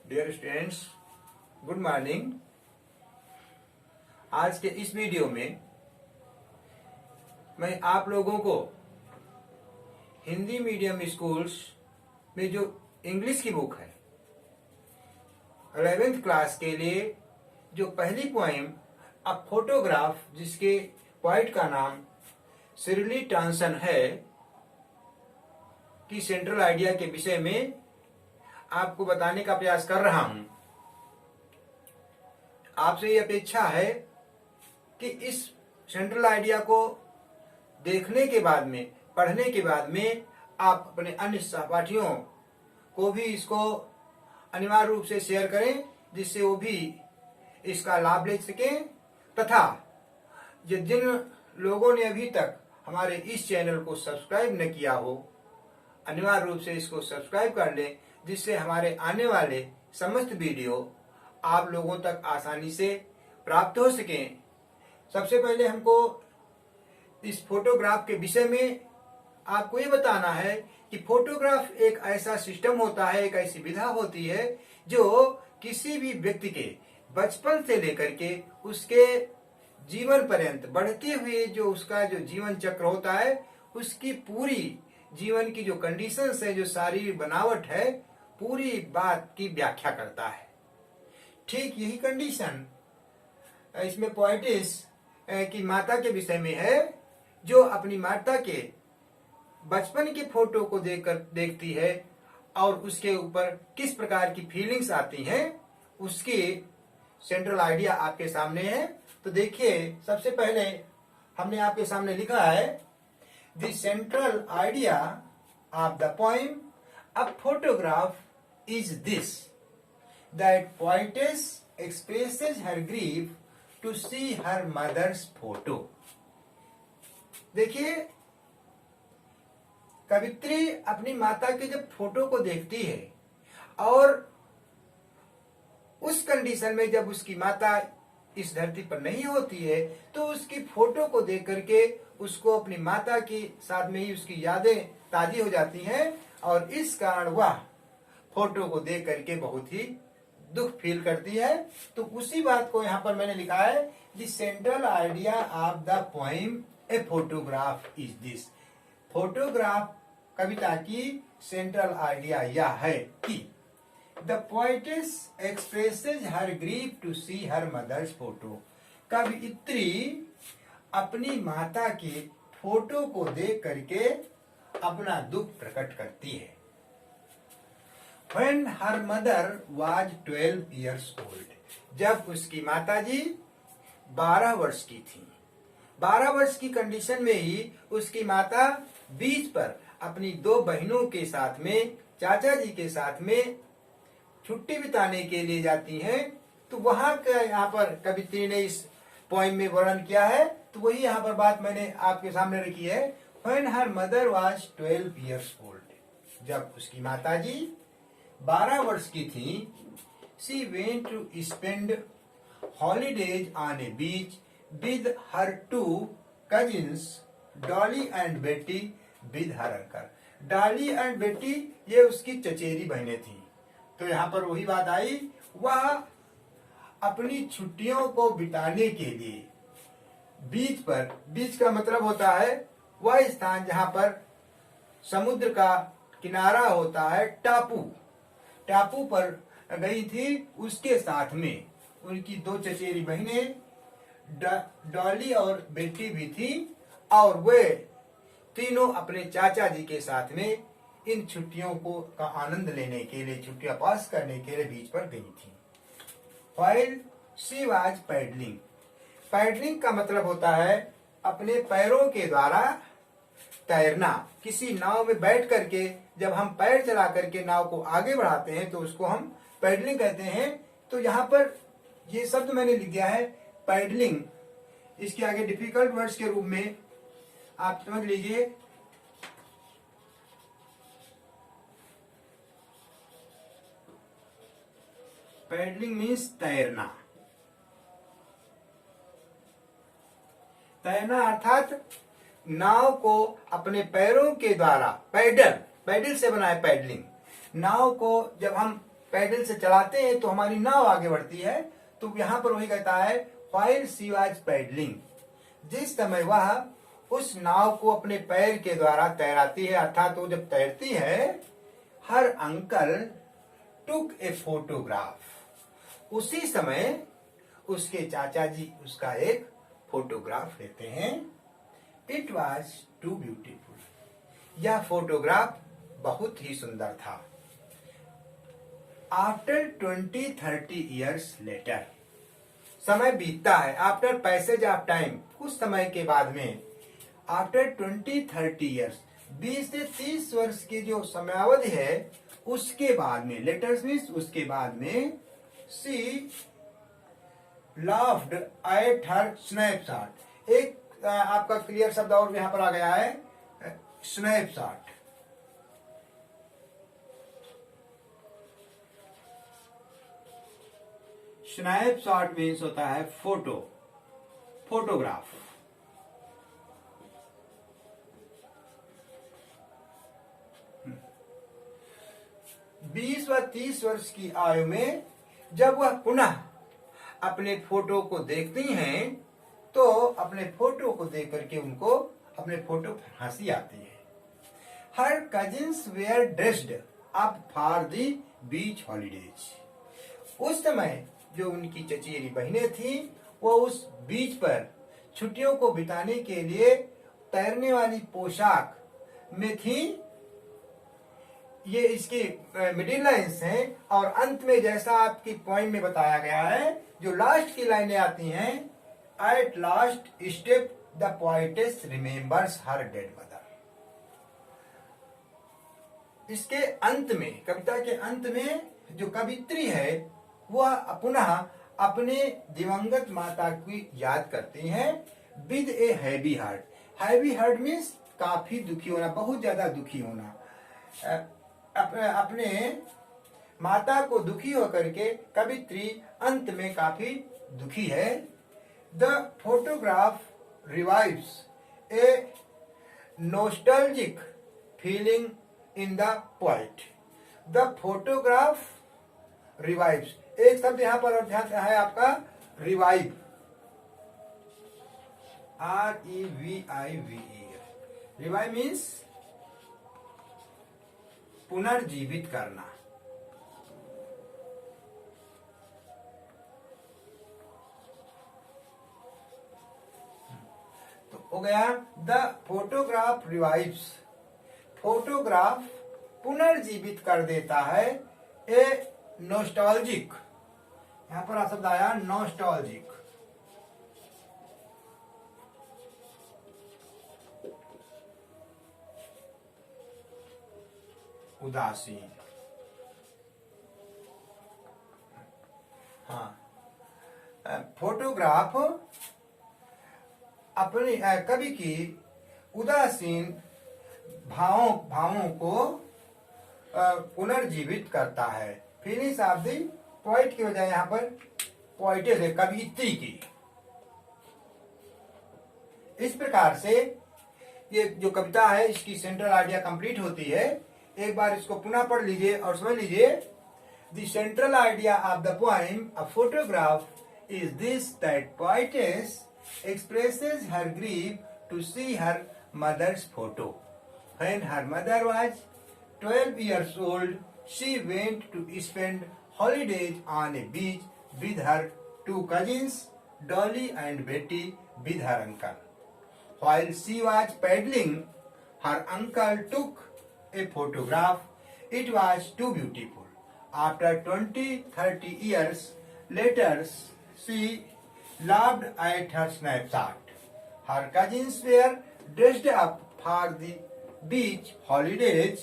Dear students, good morning. आज के इस वीडियो में मैं आप लोगों को हिंदी मीडियम स्कूल्स में जो इंग्लिश की बुक है 11th क्लास के लिए जो पहली पोएम अ फोटोग्राफ, जिसके पोइट का नाम शिरली टॉनसन है, की सेंट्रल आइडिया के विषय में आपको बताने का प्रयास कर रहा हूं। आपसे ये अपेक्षा है कि इस सेंट्रल आइडिया को देखने के बाद में, पढ़ने के बाद में आप अपने अन्य सहपाठियों को भी इसको अनिवार्य रूप से शेयर करें, जिससे वो भी इसका लाभ ले सकें, तथा जिन लोगों ने अभी तक हमारे इस चैनल को सब्सक्राइब न किया हो, अनिवार्य रूप से इसको सब्सक्राइब कर लें, जिससे हमारे आने वाले समस्त वीडियो आप लोगों तक आसानी से प्राप्त हो सकें। सबसे पहले हमको इस फोटोग्राफ के विषय में आपको ये बताना है कि फोटोग्राफ एक ऐसा सिस्टम होता है, एक ऐसी विधा होती है जो किसी भी व्यक्ति के बचपन से लेकर के उसके जीवन पर्यंत बढ़ते हुए जो उसका जो जीवन चक्र होता है, उसकी पूरी जीवन की जो कंडीशंस है, जो शारीरिक बनावट है, पूरी बात की व्याख्या करता है। ठीक यही कंडीशन इसमें पोएटिस की माता के विषय में है, जो अपनी माता के बचपन के फोटो को देखती है और उसके ऊपर किस प्रकार की फीलिंग्स आती हैं, उसकी सेंट्रल आइडिया आपके सामने है। तो देखिए, सबसे पहले हमने आपके सामने लिखा है, the central idea of the poem a photograph is this, that poetess expresses her grief to see her mother's photo। देखिए, कवित्री अपनी माता के जब फोटो को देखती है और उस कंडीशन में जब उसकी माता इस धरती पर नहीं होती है, तो उसकी फोटो को देख करके उसको अपनी माता के साथ में ही उसकी यादें ताजी हो जाती हैं, और इस कारण वह फोटो को देख करके बहुत ही दुख फील करती है। तो उसी बात को यहाँ पर मैंने लिखा है, the central idea of the poem a photograph is this. Photograph कविता की सेंट्रल आइडिया यह है कि the poetess expresses her grief to see her mother's photo. कवियत्री अपनी माता के फोटो को देख करके अपना दुख प्रकट करती है। When her mother was 12 years old, जब उसकी माताजी 12 वर्ष की थी। 12 वर्ष की कंडीशन में ही उसकी माता बीच पर अपनी 2 बहनों के साथ में, चाचा जी के साथ में छुट्टी बिताने के लिए जाती हैं। तो वहां का यहाँ पर कवित्री ने इस पोएम में वर्णन किया है, तो वही यहाँ पर बात मैंने आपके सामने रखी है। When her mother was 12 years old, जब उसकी माताजी 12 वर्ष की थी, she went to spend holidays on a beach with her 2 cousins, Dolly and Betty, with her uncle। Dolly and बेटी ये उसकी चचेरी बहनें थी। तो यहाँ पर वही बात आई, वह अपनी छुट्टियों को बिताने के लिए बीच पर, बीच का मतलब होता है वह स्थान जहाँ पर समुद्र का किनारा होता है, टापू पर गई थी। उसके साथ में उनकी 2 चचेरी बहनें डॉली और बेटी भी थी, और वे तीनों अपने चाचा जी के साथ में इन छुट्टियों को का आनंद लेने के लिए, छुट्टियां पास करने के लिए बीच पर गई थी। While she was paddling, paddling का मतलब होता है अपने पैरों के द्वारा तैरना। किसी नाव में बैठ करके जब हम पैर चला करके नाव को आगे बढ़ाते हैं तो उसको हम पैडलिंग कहते हैं। तो यहाँ पर ये शब्द मैंने लिख दिया है पैडलिंग, इसके आगे डिफिकल्ट वर्ड्स के रूप में आप समझ लीजिए। पैडलिंग मीन्स तैरना। तैरना अर्थात नाव को अपने पैरों के द्वारा, पैडल से बना है पैडलिंग। नाव को जब हम पैडल से चलाते हैं तो हमारी नाव आगे बढ़ती है। तो यहाँ पर वही कहता है व्हाइल शी वाज पैडलिंग, जिस समय वह उस नाव को अपने पैर के द्वारा तैराती है, अर्थात वो जब तैरती है, हर अंकल टुक ए फोटोग्राफ, उसी समय उसके चाचा जी उसका एक फोटोग्राफ लेते हैं। इट वॉज टू ब्यूटीफुल, यह फोटोग्राफ बहुत ही सुंदर था। आफ्टर 20-30 ईयर्स लेटर, समय बीतता है, आफ्टर पैसेज ऑफ टाइम, कुछ समय के बाद में, आफ्टर 20-30 ईयर्स, 20 से 30 वर्ष की जो समयावधि है उसके बाद में, लेटर्स मीन्स उसके बाद में, सी लाफ्ड एट हर स्नैपशॉट, एक आपका क्लियर शब्द और यहां पर आ गया है, स्नैपशॉट। स्नैपशॉट मीन्स होता है फोटो, फोटोग्राफ। बीस व 30 वर्ष की आयु में जब वह पुनः अपने फोटो को देखती हैं तो अपने फोटो को देख करके उनको अपने फोटो पर हंसी आती है। Her cousins were dressed up for the beach holidays, उस समय जो उनकी चचेरी बहनें थी वो उस बीच पर छुट्टियों को बिताने के लिए तैरने वाली पोशाक में थी। ये इसकी मिडिल लाइन्स हैं और अंत में जैसा आपकी पॉइंट में बताया गया है, जो लास्ट की लाइनें आती हैं, at last step the poetess remembers her dead mother. इसके अंत में, कविता के अंत में जो कवित्री है वह पुनः अपने दिवंगत माता की याद करती हैं with a heavy heart. Heavy heart means काफी दुखी होना, बहुत ज्यादा दुखी होना। अपने माता को दुखी होकर के कवित्री अंत में काफी दुखी है। The photograph revives A nostalgic feeling in the poet. The photograph revives, एक शब्द यहां पर ध्यान है आपका, रिवाइव, REVIVE। रिवाइव मीन्स पुनर्जीवित करना। तो हो गया द फोटोग्राफ रिवाइव्स, फोटोग्राफ पुनर्जीवित कर देता है ए नॉस्टैल्जिक, यहां पर शब्द आया नॉस्टैल्जिक, उदासीन। हाँ, फोटोग्राफ अपने कवि की उदासीन भावों को पुनर्जीवित करता है। फिनिश ऑफ दी पोइट की बजाय यहाँ पर पोइटेस है, कवियत्री की। इस प्रकार से ये जो कविता है इसकी सेंट्रल आइडिया कंप्लीट होती है। एक बार इसको पुनः पढ़ लीजिए और समझ लीजिए। The central idea of the poem a photograph is this, that poetess expresses her grief to see her mother's photo. When her mother was 12 years old, she went to spend holidays on a beach with her two cousins, Dolly and Betty, with her uncle. While she was paddling, her uncle took a photograph. It was too beautiful. After 20-30 years later, she laughed at her snapshot. Her cousins were dressed up for the beach holidays.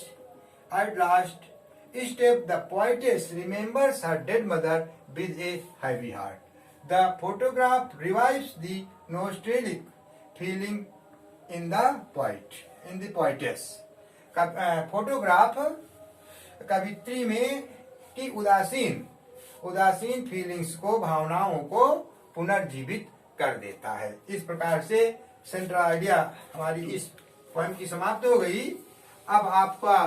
At last step, the poetess remembers her dead mother with a heavy heart. The photograph revives the nostalgic feeling in the poetess. Photograph कवित्री में की उदासीन feelings को, भावनाओं को पुनर्जीवित कर देता है। इस प्रकार से सेंट्रल आइडिया हमारी इस पोएम की समाप्त हो गई। अब आपका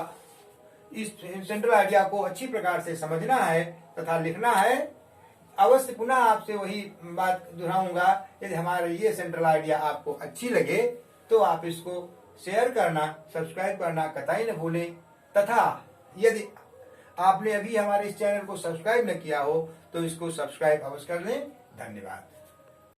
इस सेंट्रल आइडिया को अच्छी प्रकार से समझना है तथा लिखना है। अवश्य पुनः आपसे वही बात दोहराऊंगा, यदि हमारे ये सेंट्रल आइडिया आपको अच्छी लगे तो आप इसको शेयर करना, सब्सक्राइब करना कतई न भूलें, तथा यदि आपने अभी हमारे इस चैनल को सब्सक्राइब न किया हो तो इसको सब्सक्राइब अवश्य कर लें। धन्यवाद।